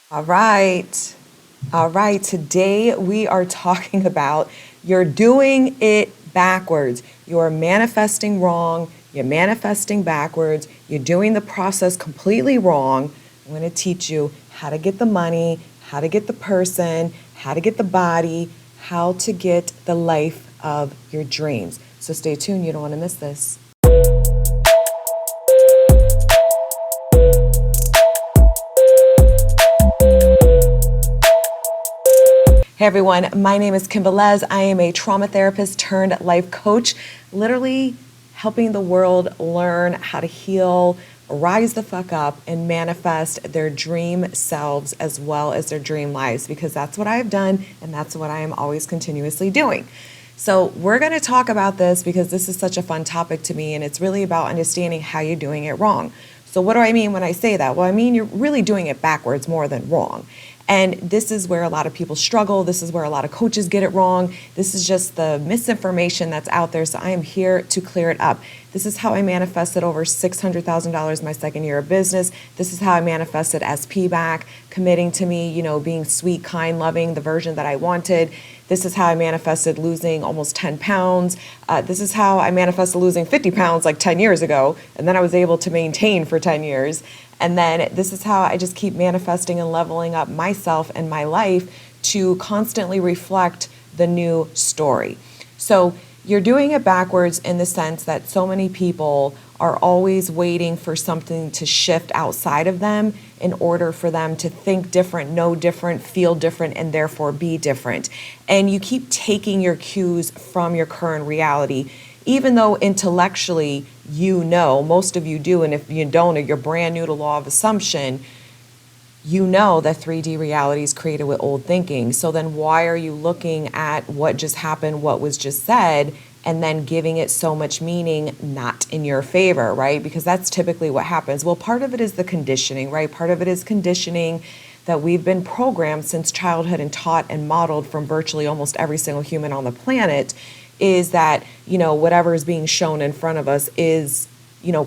All right. All right. Today we are talking about you're doing it backwards. You're manifesting wrong. You're manifesting backwards. You're doing the process completely wrong. I'm going to teach you how to get the money, how to get the person, how to get the body, how to get the life of your dreams. So stay tuned. You don't want to miss this. Hey everyone, my name is Kim Velez. I am a trauma therapist turned life coach, literally helping the world learn how to heal, rise the fuck up, and manifest their dream selves as well as their dream lives, because that's what I've done and that's what I am always continuously doing. So we're going to talk about this because this is such a fun topic to me, and it's really about understanding how you're doing it wrong. So what do I mean when I say that? Well, I mean you're really doing it backwards more than wrong. And this is where a lot of people struggle. This is where a lot of coaches get it wrong. This is just the misinformation that's out there. So I am here to clear it up. This is how I manifested over $600,000 my second year of business. This is how I manifested SP back, committing to me, being sweet, kind, loving, the version that I wanted. This is how I manifested losing almost 10 pounds. This is how I manifested losing 50 pounds like 10 years ago. And then I was able to maintain for 10 years. And then this is how I just keep manifesting and leveling up myself and my life to constantly reflect the new story. So you're doing it backwards in the sense that so many people are always waiting for something to shift outside of them in order for them to think different, know different, feel different, and therefore be different. And you keep taking your cues from your current reality, even though intellectually most of you do, and if you don't, or you're brand new to law of assumption, that 3D reality is created with old thinking. So then why are you looking at what just happened, what was just said, and then giving it so much meaning not in your favor, right? Because that's typically what happens. Well, part of it is the conditioning, right? Part of it is conditioning that we've been programmed since childhood and taught and modeled from virtually almost every single human on the planet, is that, whatever is being shown in front of us is,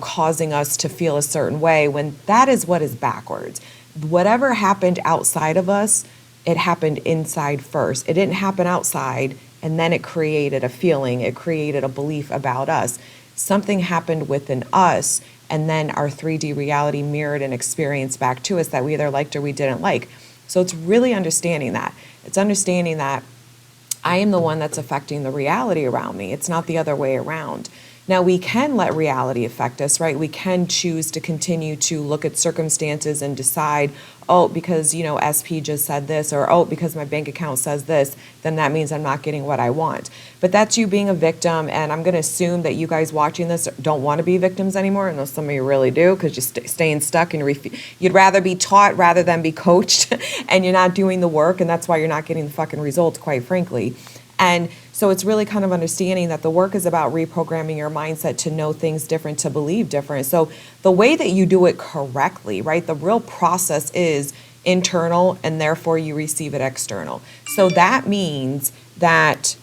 causing us to feel a certain way, when that is what is backwards. Whatever happened outside of us, it happened inside first. It didn't happen outside and then it created a feeling, it created a belief about us. Something happened within us, and then our 3D reality mirrored an experience back to us that we either liked or we didn't like. So it's really understanding that. It's understanding that I am the one that's affecting the reality around me. It's not the other way around. Now, we can let reality affect us, right? We can choose to continue to look at circumstances and decide, oh, because, SP just said this, or, oh, because my bank account says this, then that means I'm not getting what I want. But that's you being a victim, and I'm going to assume that you guys watching this don't want to be victims anymore, unless some of you really do, because you're staying stuck and you'd rather be taught rather than be coached, and you're not doing the work, and that's why you're not getting the fucking results, quite frankly. And so it's really kind of understanding that the work is about reprogramming your mindset to know things different, to believe different. So the way that you do it correctly, right? The real process is internal, and therefore you receive it external. So that means that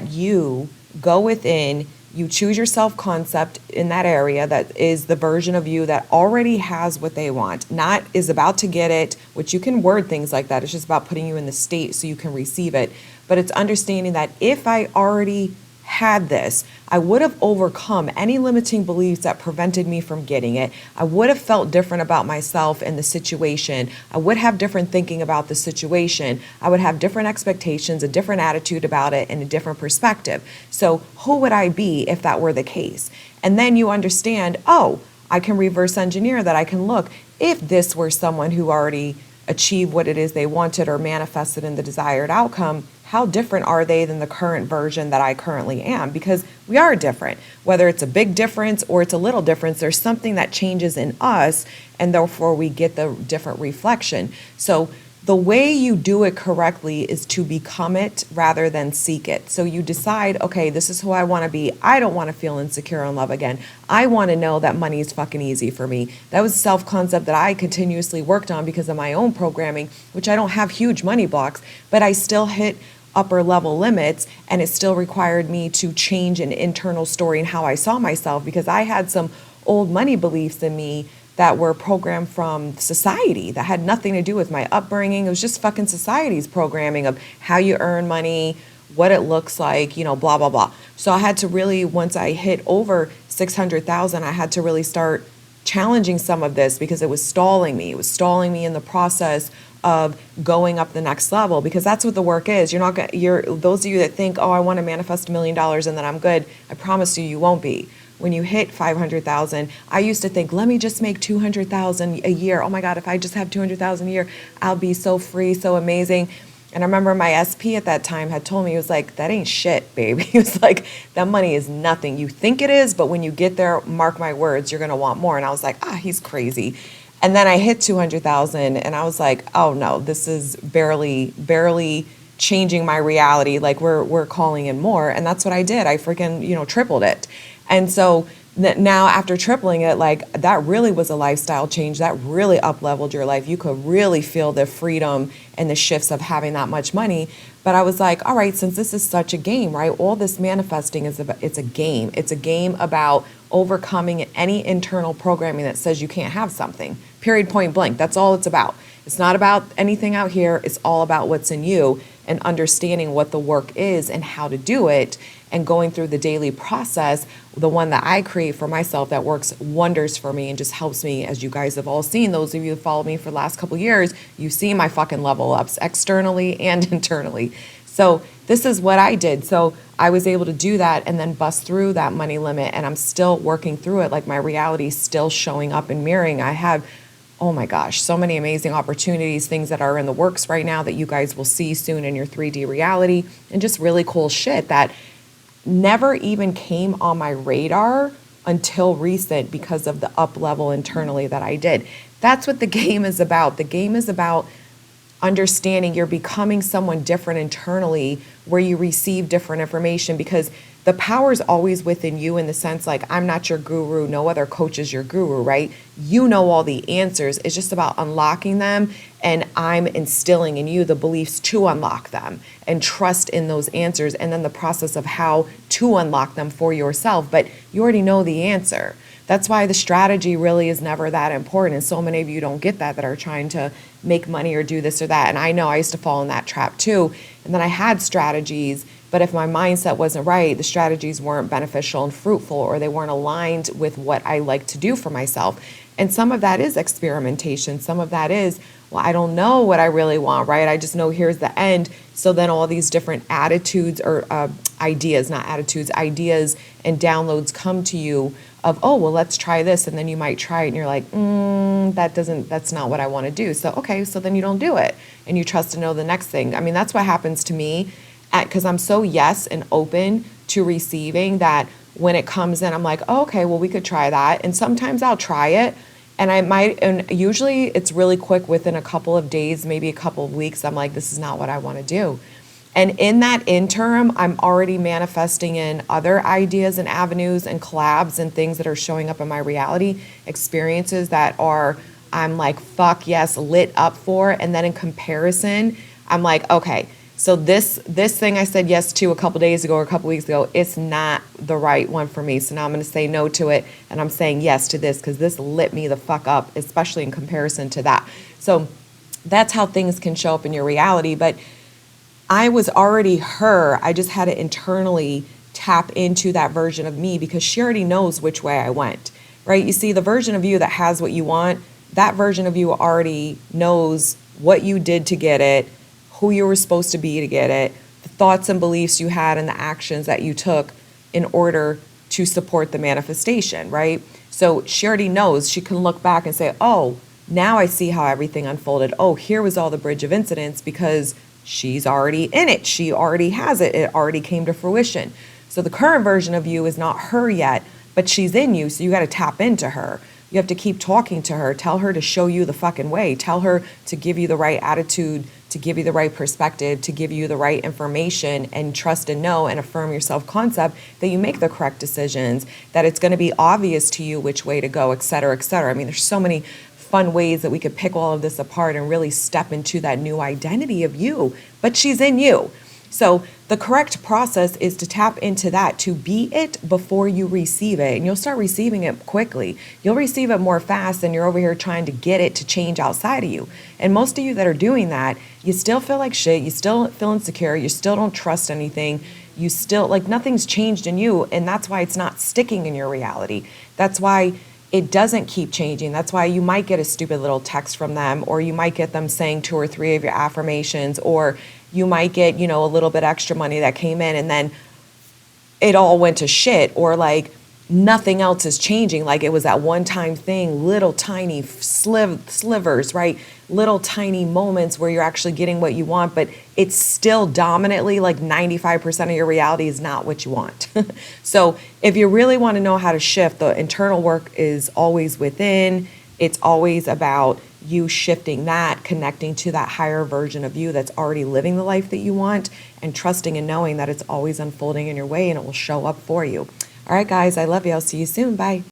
you go within, you choose your self-concept in that area that is the version of you that already has what they want, not is about to get it, which you can word things like that. It's just about putting you in the state so you can receive it. But it's understanding that if I already had this, I would have overcome any limiting beliefs that prevented me from getting it. I would have felt different about myself and the situation. I would have different thinking about the situation. I would have different expectations, a different attitude about it, and a different perspective. So who would I be if that were the case? And then you understand, oh, I can reverse engineer that. I can look, if this were someone who already achieved what it is they wanted or manifested in the desired outcome, how different are they than the current version that I currently am? Because we are different. Whether it's a big difference or it's a little difference, there's something that changes in us, and therefore we get the different reflection. So the way you do it correctly is to become it rather than seek it. So you decide, okay, this is who I want to be. I don't want to feel insecure in love again. I want to know that money is fucking easy for me. That was a self-concept that I continuously worked on because of my own programming, which I don't have huge money blocks, but I still hit upper level limits, and it still required me to change an internal story in how I saw myself, because I had some old money beliefs in me that were programmed from society that had nothing to do with my upbringing. It was just fucking society's programming of how you earn money, what it looks like, you know, blah, blah, blah. So I had to really, once I hit over 600,000, I had to really start challenging some of this because it was stalling me. It was stalling me in the process of going up the next level, because that's what the work is. You're those of you that think, oh, I want to manifest $1 million and then I'm good. I promise you, you won't be. When you hit 500,000, I used to think, let me just make 200,000 a year. Oh my God, if I just have 200,000 a year, I'll be so free, so amazing. And I remember my SP at that time had told me, he was like, that ain't shit, baby. He was like, that money is nothing. You think it is, but when you get there, mark my words, you're going to want more. And I was like, he's crazy. And then I hit 200,000 and I was like, oh no, this is barely changing my reality. Like we're calling in more. And that's what I did. I freaking, tripled it. And so now after tripling it, like that really was a lifestyle change. That really up-leveled your life. You could really feel the freedom and the shifts of having that much money. But I was like, all right, since this is such a game, right? All this manifesting it's a game. It's a game about overcoming any internal programming that says you can't have something. Period, point blank. That's all it's about. It's not about anything out here. It's all about what's in you and understanding what the work is and how to do it, and going through the daily process, the one that I create for myself that works wonders for me and just helps me. As you guys have all seen, those of you who followed me for the last couple of years, you've seen my fucking level ups externally and internally. So this is what I did. So I was able to do that and then bust through that money limit, and I'm still working through it. Like my reality is still showing up and mirroring. I have, oh my gosh, so many amazing opportunities, things that are in the works right now that you guys will see soon in your 3D reality, and just really cool shit that never even came on my radar until recent because of the up level internally that I did. That's what the game is about. The game is about understanding you're becoming someone different internally, where you receive different information, because the power is always within you, in the sense like, I'm not your guru, no other coach is your guru, right? You know all the answers. It's just about unlocking them, and I'm instilling in you the beliefs to unlock them and trust in those answers, and then the process of how to unlock them for yourself. But you already know the answer. That's why the strategy really is never that important. And so many of you don't get that are trying to make money or do this or that. And I know I used to fall in that trap too. And then I had strategies, but if my mindset wasn't right, the strategies weren't beneficial and fruitful, or they weren't aligned with what I like to do for myself. And some of that is experimentation. Some of that is, well, I don't know what I really want, right? I just know here's the end. So then all these different attitudes or ideas and downloads come to you of, oh, well, let's try this. And then you might try it and you're like, that's not what I want to do. So, okay, so then you don't do it. And you trust to know the next thing. I mean, that's what happens to me because I'm so yes and open to receiving that when it comes in, I'm like, oh, okay, well, we could try that. And sometimes I'll try it. And I might, and usually it's really quick, within a couple of days, maybe a couple of weeks, I'm like, this is not what I want to do. And in that interim, I'm already manifesting in other ideas and avenues and collabs and things that are showing up in my reality, experiences that are, I'm like, fuck yes, lit up for. And then in comparison, I'm like, okay, so this thing I said yes to a couple days ago or a couple weeks ago, it's not the right one for me. So now I'm going to say no to it, and I'm saying yes to this because this lit me the fuck up, especially in comparison to that. So that's how things can show up in your reality. But I was already her. I just had to internally tap into that version of me because she already knows which way I went, right? You see, the version of you that has what you want, that version of you already knows what you did to get it, who you were supposed to be to get it, the thoughts and beliefs you had, and the actions that you took in order to support the manifestation, right? So she already knows. She can look back and say, oh, now I see how everything unfolded. Oh, here was all the bridge of incidents because she's already in it. She already has it. It already came to fruition. So the current version of you is not her yet, but she's in you. So you got to tap into her. You have to keep talking to her. Tell her to show you the fucking way. Tell her to give you the right attitude, to give you the right perspective, to give you the right information, and trust and know and affirm your self-concept that you make the correct decisions, that it's going to be obvious to you which way to go, et cetera, et cetera. I mean, there's so many fun ways that we could pick all of this apart and really step into that new identity of you. But she's in you. So the correct process is to tap into that, to be it before you receive it. And you'll start receiving it quickly. You'll receive it more fast than you're over here trying to get it to change outside of you. And most of you that are doing that, you still feel like shit. You still feel insecure. You still don't trust anything. You still, like, nothing's changed in you. And that's why it's not sticking in your reality. That's why it doesn't keep changing. That's why you might get a stupid little text from them, or you might get them saying 2 or 3 of your affirmations, or you might get, a little bit extra money that came in and then it all went to shit, or like nothing else is changing. Like it was that one-time thing, little tiny slivers, right? Little tiny moments where you're actually getting what you want, but it's still dominantly like 95% of your reality is not what you want. So if you really want to know how to shift, the internal work is always within. It's always about you shifting that, connecting to that higher version of you that's already living the life that you want, and trusting and knowing that it's always unfolding in your way and it will show up for you. All right, guys, I love you. I'll see you soon. Bye.